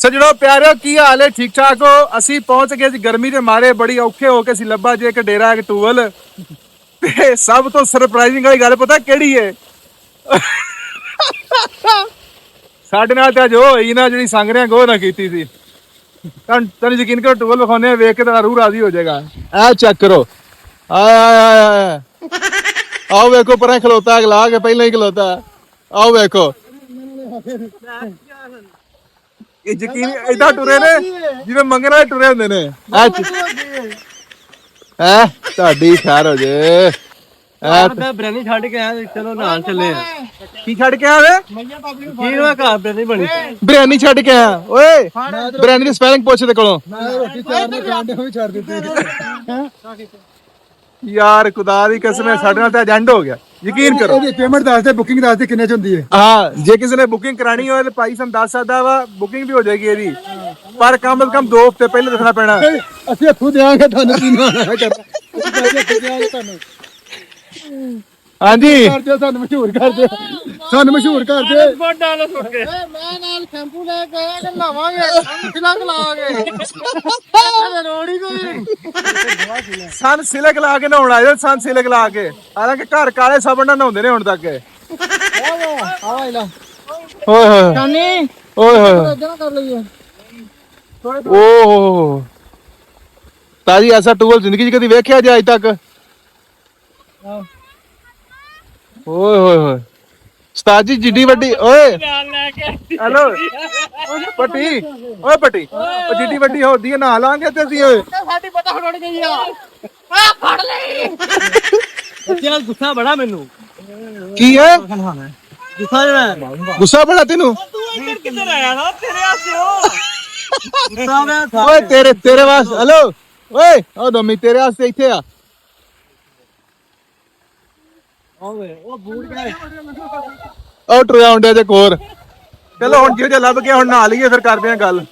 ਸੱਜਣੋ ਪਿਆਰਿਓ ਕੀ ਹਾਲ ਹੈ ਠੀਕ ਠਾਕ ਹੋ ਅਸੀਂ ਪਹੁੰਚ ਗਏ ਸੀ ਗਰਮੀ ਦੇ ਮਾਰੇ ਬੜੀ ਔਖੇ ਹੋ ਕੇ ਅਸੀਂ ਲੱਭਾ ਜੇ ਇੱਕ ਡੇਰਾ ਇੱਕ ਟੂਵਲ ਤੇ ਸਭ ਤੋਂ ਸਰਪ੍ਰਾਈਜ਼ਿੰਗ ਵਾਲੀ ਗੱਲ ਪਤਾ ਕਿਹੜੀ ਹੈ ਸਾਡੇ ਨਾਲ ਤਾਂ ਜੋ ਹੋਈ ਨਾ ਜਿਹੜੀ ਸੰਗ ਰਿਆਂ ਗੋ ਨਾ ਕੀਤੀ ਸੀ ਤੁਹਾਨੂੰ ਯਕੀਨ ਕਰੋ ਟੂਵਲ ਵਿਖਾਉਂਦੇ ਵੇਖ ਕੇ ਤਾਂ ਰੂਹ ਰਾਜ਼ੀ ਹੋ ਜਾਏਗਾ ਆ ਚੈੱਕ ਕਰੋ ਆਓ ਵੇਖੋ ਪਰਾਂ ਖਲੋਤਾ ਅਗਲਾ ਕੇ ਪਹਿਲਾਂ ਹੀ ਖਲੋਤਾ ਆਓ ਵੇਖੋ ਇਹ ਯਕੀਨ ਏਦਾਂ ਟੁਰੇ ਨੇ ਜਿਵੇਂ ਮੰਗਣ ਵਾਲੇ ਟੁਰੇ ਹੁੰਦੇ ਨੇ ਹੈ ਤੁਹਾਡੀ ਖੈਰ ਹੋ ਜੇ ਮੈਂ ਬਰੈਨੀ ਛੱਡ ਕੇ ਆਇਆ ਚਲੋ ਨਾਲ ਚੱਲੇ ਆ ਕੀ ਛੱਡ ਕੇ ਆਇਆ ਵੇ ਕੀ ਮੈਂ ਘਰ ਬਰੈਨੀ ਬਣੀ ਬਿਰਿਆਨੀ ਛੱਡ ਕੇ ਆਇਆ ਓਏ ਬਿਰਿਆਨੀ ਦੀ ਸਪੈਲਿੰਗ ਪੁੱਛ ਤੇ ਕੋਲੋਂ ਮੈਂ ਰੋਟੀ ਚਾਰ ਨੇ ਖਾਂਦੇ ਹੋਏ ਛੱਡ ਦਿੱਤੇ ਯਾਰ ਖੁਦਾ ਦੀ ਕਸਮ ਹੈ ਸਾਡੇ ਨਾਲ ਤਾਂ ਏਜੰਟ ਹੋ ਗਿਆ ਯਕੀਨ ਕਰੋ ਇਹਦੀ ਪੇਮੈਂਟ ਦੱਸ ਦੇ ਬੁਕਿੰਗ ਦੱਸ ਦੇ ਕਿੰਨੇ ਚ ਹੁੰਦੀ ਹੈ ਹਾਂ ਜੇ ਕਿਸੇ ਨੇ ਬੁਕਿੰਗ ਕਰਾਣੀ ਹੋਵੇ ਤੇ ਭਾਈ ਸਾਨੂੰ ਦੱਸ ਸਕਦਾ ਵਾ ਬੁਕਿੰਗ ਵੀ ਹੋ ਜਾਏਗੀ ਇਹਦੀ ਪਰ ਕਮ ਸੇ ਕਮ 2 ਹਫ਼ਤੇ ਪਹਿਲੇ ਦੱਸਣਾ ਪੈਣਾ ਅਸੀਂ ਹੱਥੋਂ ਦੇਾਂਗੇ ਤੁਹਾਨੂੰ ਕੀ ਨਾਣਾ ਕਰਦਾ ਅਸੀਂ ਹੱਥੋਂ ਦੇਾਂਗੇ ਤੁਹਾਨੂੰ ਹਾਂਜੀ ਕਰ ਦਿਓ ਸਾਨੂੰ ਮਸ਼ਹੂਰ ਕਰ ਦਿਓ ਸਾਨੂੰ ਮਸ਼ਹੂਰ ਕਰ ਦਿਓ ਬਹੁਤ ਡਾਲ ਸੁੱਟ ਕੇ ਮੈਂ ਨਾਲ ਸ਼ੈਂਪੂ ਲੈ ਕੇ ਆਇਆ ਕਿ ਨਹਾਵਾਂਗੇ ਸਿਲਕ ਲਾਵਾਂਗੇ ਰੋੜੀ ਕੋਈ ਸਨ ਸਿਲਕ ਲਾ ਕੇ ਨਹਾਉਣ ਆਏ ਸਨ ਸਿਲਕ ਲਾ ਕੇ ਹਾਲਾਂਕਿ ਘਰ ਕਾਲੇ ਸਾਬਣ ਨਾਲ ਨਹਾਉਂਦੇ ਨੇ ਹੁਣ ਤੱਕ ਆਵਾ ਇਲਾ ਓਏ ਹੋਏ ਕਾਨੀ ਓਏ ਹੋਏ ਇਦਾਂ ਕਰ ਲਈਏ ਓਹ ਤਾਜੀ ਐਸਾ ਟੂਲ ਜ਼ਿੰਦਗੀ 'ਚ ਕਦੀ ਵੇਖਿਆ ਜੇ ਅੱਜ ਤੱਕ ਓਏ ਹੋਏ ਹੋਏ ਉਸਤਾਦ ਜੀ ਜਿੱਡੀ ਵੱਡੀ ਓਏ ਲੈ ਕੇ ਹੈਲੋ ਪੱਟੀ ਓਏ ਪੱਟੀ ਉਹ ਜਿੱਡੀ ਵੱਡੀ ਹੁੰਦੀ ਹੈ ਨਹਾ ਲਾਂਗੇ ਤੇ ਅਸੀਂ ਓਏ ਸਾਡੀ ਪਤਾ ਫੜ ਗਈ ਆ ਫੜ ਲਈ ਬੱਚਿਆਂ ਨਾਲ ਗੁੱਸਾ ਬੜਾ ਮੈਨੂੰ ਕੀ ਹੈ ਗੁੱਸਾ ਜਿਹੜਾ ਗੁੱਸਾ ਬੜਾ ਤੈਨੂੰ ਤੂੰ ਇੱਧਰ ਕਿੱਧਰ ਆਇਆ ਨਾ ਤੇਰੇ ਆਸੇ ਹੋ ਗੁੱਸਾ ਮੈਂ ਓਏ ਤੇਰੇ ਵਾਸਤੇ ਹੈਲੋ ਓਏ ਉਹ ਦੋਮੀ ਤੇਰੇ ਵਾਸਤੇ ਇੱਥੇ ਆ ਓਏ ਉਹ ਬੂਟ ਗਏ ਉਹ ਟੁਰਿਆ ਹੁੰਦਿਆ ਜੇ ਕੋਰ ਚਲੋ ਹੁਣ ਜਿਹੋ ਜਿਹਾ ਲੱਭ ਗਿਆ ਹੁਣ ਨਹਾ ਲਈਏ ਫਿਰ ਕਰਦੇ ਆਂ ਗੱਲ